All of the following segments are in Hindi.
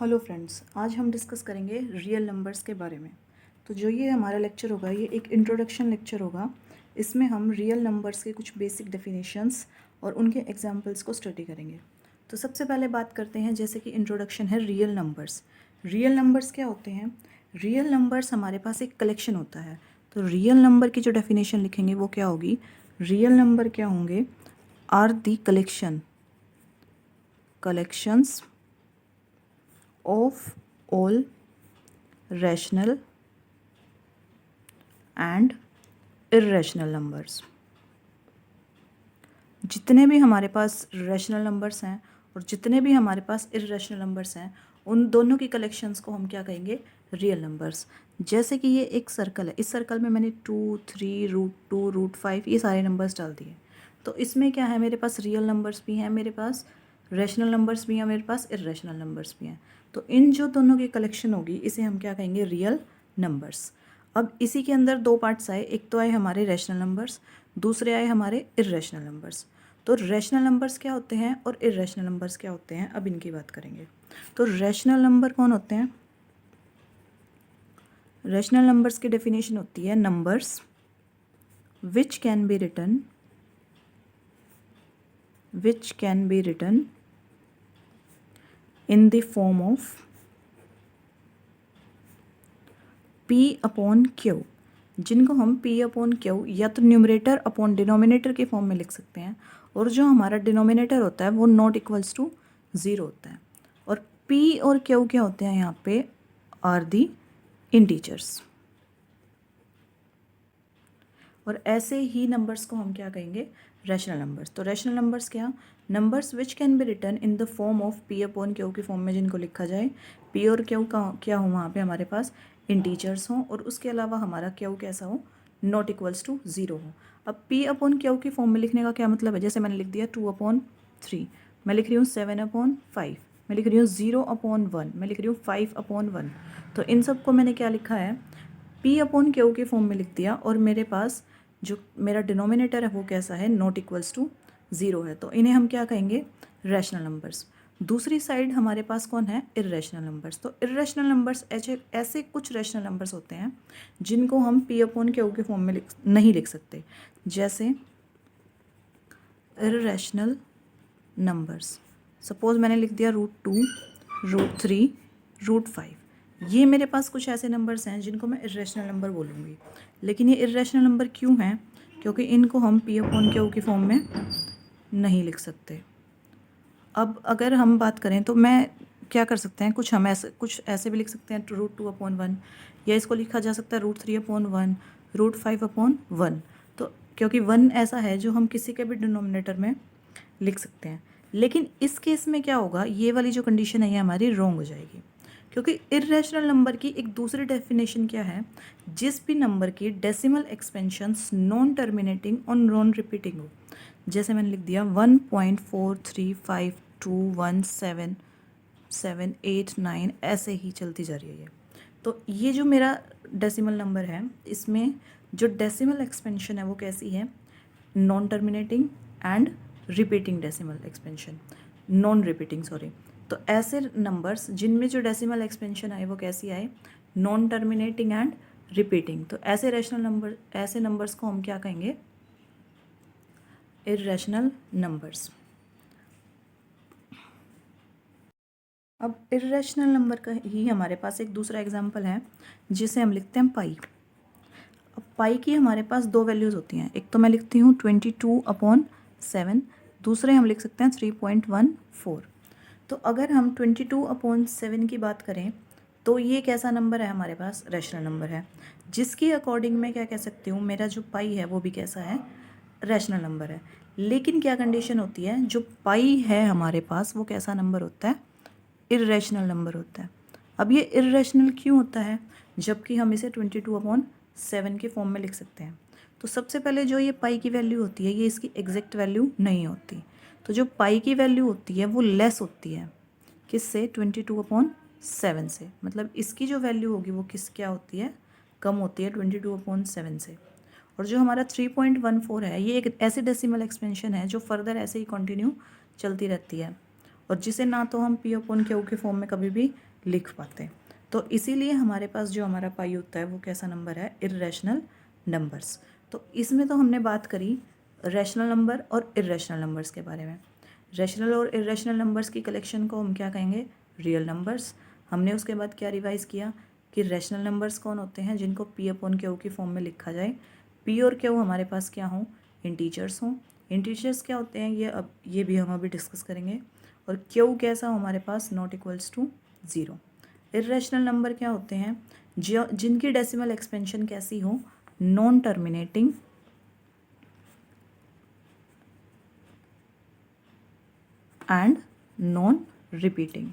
हेलो फ्रेंड्स, आज हम डिस्कस करेंगे रियल नंबर्स के बारे में। तो जो ये हमारा लेक्चर होगा ये एक इंट्रोडक्शन लेक्चर होगा। इसमें हम रियल नंबर्स के कुछ बेसिक डेफिनेशंस और उनके एग्जांपल्स को स्टडी करेंगे। तो सबसे पहले बात करते हैं, जैसे कि इंट्रोडक्शन है रियल नंबर्स। रियल नंबर्स क्या होते हैं? रियल नंबर्स हमारे पास एक कलेक्शन होता है। तो रियल नंबर की जो डेफिनेशन लिखेंगे वो क्या होगी? रियल नंबर क्या होंगे? Are the collections of all rational and irrational numbers। जितने भी हमारे पास रैशनल नंबर्स हैं और जितने भी हमारे पास इर्रेशनल नंबर्स हैं, उन दोनों की कलेक्शंस को हम क्या कहेंगे? Real numbers. जैसे कि ये एक सर्कल है, इस सर्कल में मैंने 2, 3, √2, √5 ये सारे नंबर्स डाल दिए। तो इसमें क्या है, मेरे पास रियल नंबर्स भी हैं, मेरे पास रैशनल नंबर्स भी हैं, मेरे पास इर्रेशनल नंबर्स भी हैं। तो इन जो दोनों की कलेक्शन होगी इसे हम क्या कहेंगे? Real numbers. अब इसी के अंदर दो पार्ट्स आए, एक तो आए हमारे रैशनल नंबर्स, दूसरे आए हमारे इर्रेशनल नंबर्स। तो रैशनल नंबर्स क्या होते हैं और इर्रेशनल नंबर्स क्या होते हैं, अब इनकी बात करेंगे। तो रैशनल नंबर कौन होते हैं? रैशनल नंबर्स की डेफिनेशन होती है numbers which can be written in the form of P upon Q, जिनको हम P अपॉन Q या तो न्यूमरेटर अपॉन डिनोमिनेटर के फॉर्म में लिख सकते हैं, और जो हमारा डिनोमिनेटर होता है वो नॉट इक्वल्स टू 0 होता है। और P और Q क्या होते हैं यहाँ पे? Are the integers. और ऐसे ही नंबर्स को हम क्या कहेंगे? Rational numbers. तो रैशनल नंबर्स क्या? Numbers which can be written in the form of P upon Q की फॉर्म में जिनको लिखा जाए। पी और क्यू का क्या हो, वहाँ पे हमारे पास इंटीजर्स हों और उसके अलावा हमारा क्यू कैसा हो? नॉट इक्वल्स टू 0 हो। अब पी अपॉन क्यू की फॉर्म में लिखने का क्या मतलब है? जैसे मैंने लिख दिया 2/3, मैं लिख रही हूँ 7/5, मैं लिख रही हूँ 0/1, मैं लिख रही हूँ 5/1। तो इन सब को मैंने क्या लिखा है? पी अपॉन क्यू के फॉर्म में लिख दिया, और मेरे पास जो मेरा डिनोमिनेटर है वो कैसा है? नॉट इक्वल्स टू 0 है। तो इन्हें हम क्या कहेंगे? Rational numbers. दूसरी साइड हमारे पास कौन है? Irrational numbers. तो इर्रेशनल नंबर्स ऐसे कुछ रैशनल नंबर्स होते हैं जिनको हम पी अपॉन क्यू के फॉर्म में नहीं लिख सकते। जैसे इर्रेशनल नंबर्स, सपोज मैंने लिख दिया √2, √3, √5। ये मेरे पास कुछ ऐसे नंबर्स हैं जिनको मैं इर्रेशनल नंबर बोलूँगी। लेकिन ये इर्रेशनल नंबर क्यों हैं? क्योंकि इनको हम पी अपॉन क्यू की फॉर्म में नहीं लिख सकते। अब अगर हम बात करें तो मैं क्या कर सकते हैं, कुछ ऐसे भी लिख सकते हैं √2/1, या इसको लिखा जा सकता है √3/1, √5/1। तो क्योंकि 1 ऐसा है जो हम किसी के भी डिनोमिनेटर में लिख सकते हैं। लेकिन इस केस में क्या होगा, ये वाली जो कंडीशन है ये हमारी रॉन्ग हो जाएगी, क्योंकि इर्रेशनल नंबर की एक दूसरी डेफिनेशन क्या है? जिस भी नंबर की डेसिमल एक्सपेंशंस नॉन टर्मिनेटिंग और नॉन रिपीटिंग हो। जैसे मैंने लिख दिया 1.435217789, ऐसे ही चलती जा रही है ये। तो ये जो मेरा डेसिमल नंबर है, इसमें जो डेसिमल एक्सपेंशन है वो कैसी है? Non terminating and repeating decimal expansion, non repeating sorry. तो ऐसे नंबर्स जिनमें जो डेसिमल एक्सपेंशन आए वो कैसी आए? Non terminating and repeating. तो ऐसे रैशनल नंबर, ऐसे नंबर्स को हम क्या कहेंगे? Irrational numbers. अब इर्रेशनल नंबर का ही हमारे पास एक दूसरा एग्जांपल है जिसे हम लिखते हैं पाई। अब पाई की हमारे पास दो वैल्यूज़ होती हैं, एक तो मैं लिखती हूँ 22/7, दूसरे हम लिख सकते हैं 3.14। तो अगर हम 22/7 की बात करें तो ये कैसा नंबर है हमारे पास? रैशनल नंबर है, जिसकी अकॉर्डिंग मैं क्या कह सकती हूँ, मेरा जो पाई है वो भी कैसा है? रैशनल नंबर है। लेकिन क्या कंडीशन होती है, जो पाई है हमारे पास वो कैसा नंबर होता है? इर्रेशनल नंबर होता है। अब ये इर्रेशनल क्यों होता है जबकि हम इसे 22/7 के फॉर्म में लिख सकते हैं? तो सबसे पहले जो ये पाई की वैल्यू होती है ये इसकी एग्जैक्ट वैल्यू नहीं होती। तो जो पाई की वैल्यू होती है वो लेस होती है किससे? 22/7 से। मतलब इसकी जो वैल्यू होगी वो क्या होती है? कम होती है 22/7 से। और जो हमारा 3.14 है ये एक ऐसी डेसिमल एक्सपेंशन है जो फर्दर ऐसे ही कंटिन्यू चलती रहती है। और जिसे ना तो हम पी अपॉन क्यू के फॉर्म में कभी भी लिख पाते। तो इसीलिए हमारे पास जो हमारा पाई होता है वो कैसा नंबर है, इर्रेशनल नंबर्स। तो इसमें तो हमने बात करी रैशनल नंबर और इर्रेशनल नंबर्स के बारे में। रैशनल और इर्रेशनल नंबर्स की कलेक्शन को हम क्या कहेंगे, रियल नंबर्स। हमने उसके बाद क्या रिवाइज किया कि रैशनल नंबर्स कौन होते हैं, जिनको पी अपॉन क्यू की फॉर्म में लिखा जाए। पी और क्यू हमारे पास क्या हों, इंटीजर्स हों। इंटीजर्स क्या होते हैं ये भी हम अभी डिस्कस करेंगे। और क्यू कैसा हो हमारे पास, not equals to 0। Irrational number क्या होते हैं, जिनकी डेसिमल एक्सपेंशन कैसी हो, non terminating and non repeating.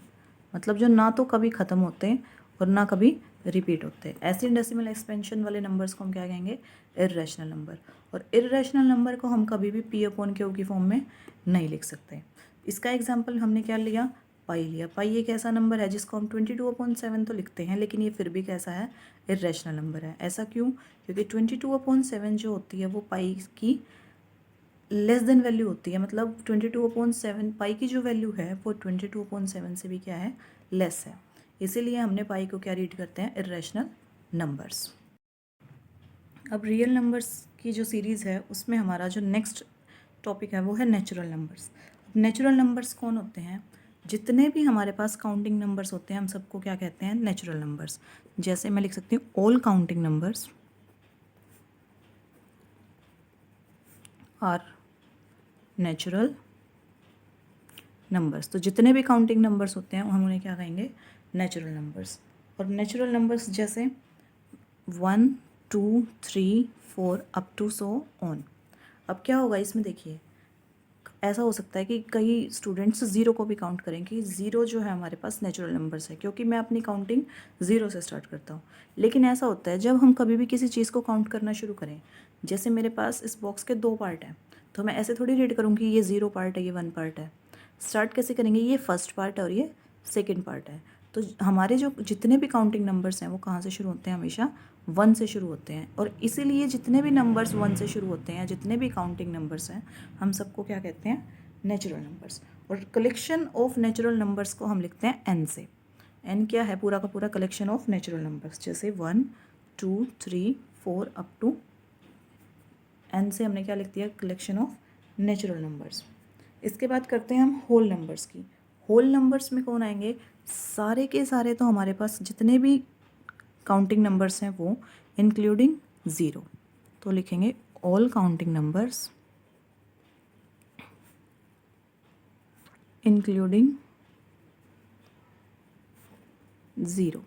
मतलब जो ना तो कभी ख़त्म होते हैं और ना कभी रिपीट होते हैं, ऐसे डेसिमल एक्सपेंशन वाले नंबर्स को हम क्या कहेंगे, इर्रेशनल नंबर। और इर्रेशनल नंबर को हम कभी भी पी अपॉन क्यू की फॉर्म में नहीं लिख सकते। इसका एग्जांपल हमने क्या लिया, पाई लिया। पाई एक ऐसा नंबर है जिसको हम 22/7 तो लिखते हैं, लेकिन ये फिर भी कैसा है, इर्रेशनल नंबर है। ऐसा क्यों, क्योंकि 22/7 जो होती है वो पाई की लेस देन वैल्यू होती है। मतलब 22/7 पाई की जो वैल्यू है वो 22/7 से भी क्या है, लेस है। इसीलिए हमने पाई को क्या रीड करते हैं, इर्रेशनल नंबर्स। अब रियल नंबर्स की जो सीरीज़ है उसमें हमारा जो नेक्स्ट टॉपिक है वो है नेचुरल नंबर्स। नेचुरल नंबर्स कौन होते हैं, जितने भी हमारे पास काउंटिंग नंबर्स होते हैं हम सबको क्या कहते हैं, नेचुरल नंबर्स। जैसे मैं लिख सकती हूँ all counting numbers are natural numbers. तो जितने भी काउंटिंग नंबर्स होते हैं हम उन्हें क्या कहेंगे, नेचुरल नंबर्स। और नेचुरल नंबर्स जैसे 1 2 3 4 अप टू सो ऑन। अब क्या होगा इसमें, देखिए ऐसा हो सकता है कि कई स्टूडेंट्स ज़ीरो को भी काउंट करें कि ज़ीरो जो है हमारे पास नेचुरल नंबर्स है, क्योंकि मैं अपनी काउंटिंग ज़ीरो से स्टार्ट करता हूँ। लेकिन ऐसा होता है जब हम कभी भी किसी चीज़ को काउंट करना शुरू करें, जैसे मेरे पास इस बॉक्स के 2 पार्ट हैं, तो मैं ऐसे थोड़ी रीड करूँगी ये 0 पार्ट है, ये 1 पार्ट है। स्टार्ट कैसे करेंगे, ये फर्स्ट पार्ट है और ये सेकेंड पार्ट है। तो हमारे जो जितने भी काउंटिंग नंबर्स हैं वो कहाँ से शुरू होते हैं, हमेशा 1 से शुरू होते हैं। और इसीलिए जितने भी नंबर्स 1 से शुरू होते हैं, जितने भी काउंटिंग नंबर्स हैं, हम सबको क्या कहते हैं, नेचुरल नंबर्स। और कलेक्शन ऑफ नेचुरल नंबर्स को हम लिखते हैं एन से। एन क्या है, पूरा का पूरा कलेक्शन ऑफ नेचुरल नंबर्स। जैसे 1 2 3 4 अप टू एन से हमने क्या लिख दिया, कलेक्शन ऑफ नेचुरल नंबर्स। इसके बाद करते हैं हम होल नंबर्स की। होल नंबर्स में कौन आएंगे, सारे के सारे तो हमारे पास जितने भी काउंटिंग नंबर्स हैं वो इंक्लूडिंग 0। तो लिखेंगे ऑल काउंटिंग नंबर्स इंक्लूडिंग 0।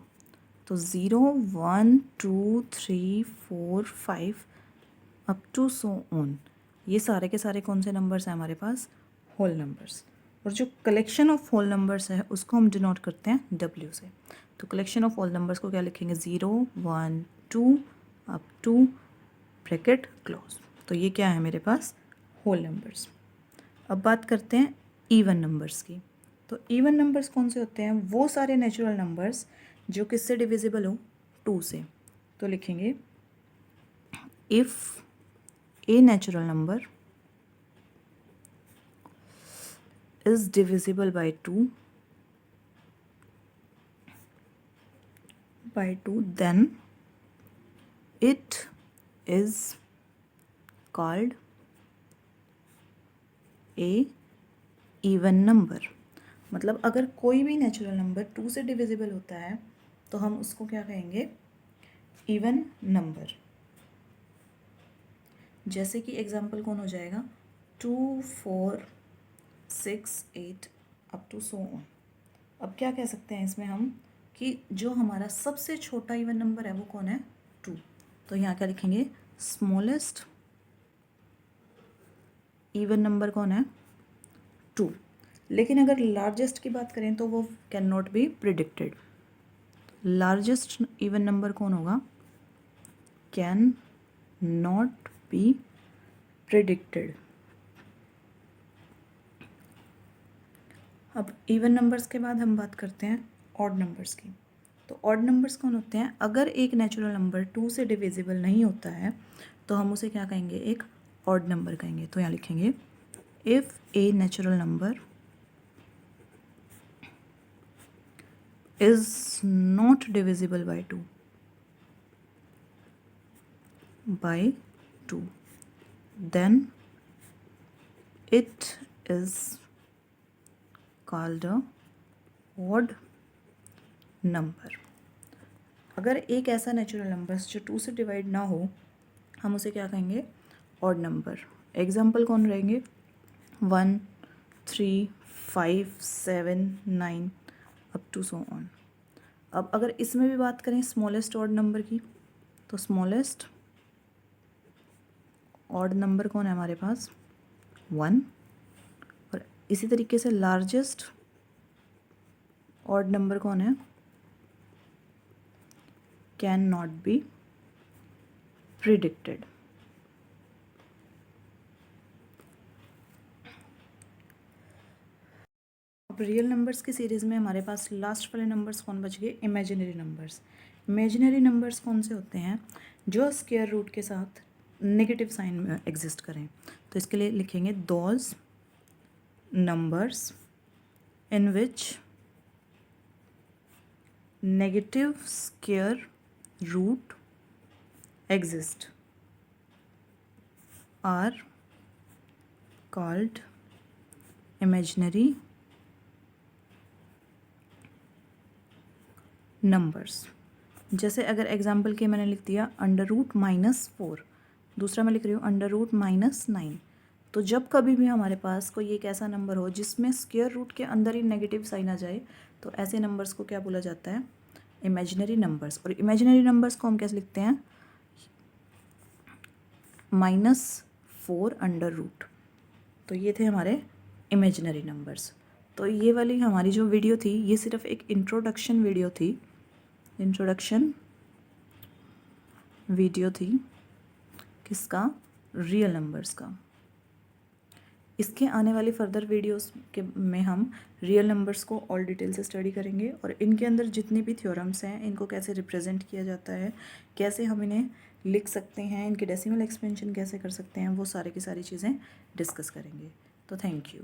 तो 0 1 2 3 4 5 अप टू सो ऑन, ये सारे के सारे कौन से नंबर्स हैं हमारे पास, होल नंबर्स। और जो कलेक्शन ऑफ होल नंबर्स है उसको हम डिनोट करते हैं W से। तो कलेक्शन ऑफ होल नंबर्स को क्या लिखेंगे, 0 1 2 अप टू ब्रैकेट क्लोज। तो ये क्या है मेरे पास, होल नंबर्स। अब बात करते हैं इवन नंबर्स की। तो इवन नंबर्स कौन से होते हैं, वो सारे नेचुरल नंबर्स जो किससे डिविजिबल हो, 2 से। तो लिखेंगे if a natural number is divisible by 2 then it is called a even number। मतलब अगर कोई भी नेचुरल नंबर 2 से डिविजिबल होता है तो हम उसको क्या कहेंगे, इवन नंबर। जैसे कि एग्जाम्पल कौन हो जाएगा, 2 4 6 8 अप टू सो ऑन। अब क्या कह सकते हैं इसमें हम कि जो हमारा सबसे छोटा इवन नंबर है वो कौन है, 2। तो यहाँ क्या लिखेंगे, स्मॉलेस्ट इवन नंबर कौन है, 2। लेकिन अगर लार्जेस्ट की बात करें तो वो can not be predicted. Largest even number कौन होगा, कैन नॉट बी प्रिडिक्टेड। अब इवन नंबर्स के बाद हम बात करते हैं ऑड नंबर्स की। तो ऑड नंबर्स कौन होते हैं, अगर एक नेचुरल नंबर 2 से डिविजिबल नहीं होता है तो हम उसे क्या कहेंगे, एक ऑड नंबर कहेंगे। तो यहाँ लिखेंगे if a natural number is not divisible by 2 then it is called a odd number। अगर एक ऐसा नेचुरल नंबर जो 2 से डिवाइड ना हो, हम उसे क्या कहेंगे? Odd number. एग्जाम्पल कौन रहेंगे? 1, 3, 5, 7, 9 अप टू सो ऑन। अब अगर इसमें भी बात करें स्मॉलेस्ट ऑड नंबर की, तो स्मॉलेस्ट ऑड नंबर कौन है हमारे पास? 1। और इसी तरीके से लार्जेस्ट ऑड नंबर कौन है? Can not be predicted. अब रियल नंबर्स की सीरीज़ में हमारे पास लास्ट वाले नंबर्स कौन बच गए? Imaginary numbers. इमेजिनरी नंबर्स कौन से होते हैं? जो स्क्वायर रूट के साथ नेगेटिव साइन में एग्जिस्ट करें। तो इसके लिए लिखेंगे those numbers in which negative square root exist are called imaginary numbers। जैसे अगर एग्जाम्पल के मैंने लिख दिया √-4, दूसरा मैं लिख रही हूँ √-9। तो जब कभी भी हमारे पास कोई एक ऐसा नंबर हो जिसमें स्क्वायर रूट के अंदर ही नेगेटिव साइन आ जाए, तो ऐसे नंबर्स को क्या बोला जाता है? Imaginary numbers. और इमेजिनरी नंबर्स को हम कैसे लिखते हैं? -4 तो ये थे हमारे इमेजिनरी नंबर्स। तो ये वाली हमारी जो वीडियो थी, ये सिर्फ एक इंट्रोडक्शन वीडियो थी किसका? रियल नंबर्स का। इसके आने वाली फर्दर वीडियोस के में हम रियल नंबर्स को और डिटेल से स्टडी करेंगे और इनके अंदर जितनी भी थ्योरम्स हैं इनको कैसे रिप्रेजेंट किया जाता है, कैसे हम इन्हें लिख सकते हैं, इनके डेसिमल एक्सपेंशन कैसे कर सकते हैं, वो सारी की सारी चीज़ें डिस्कस करेंगे। तो थैंक यू।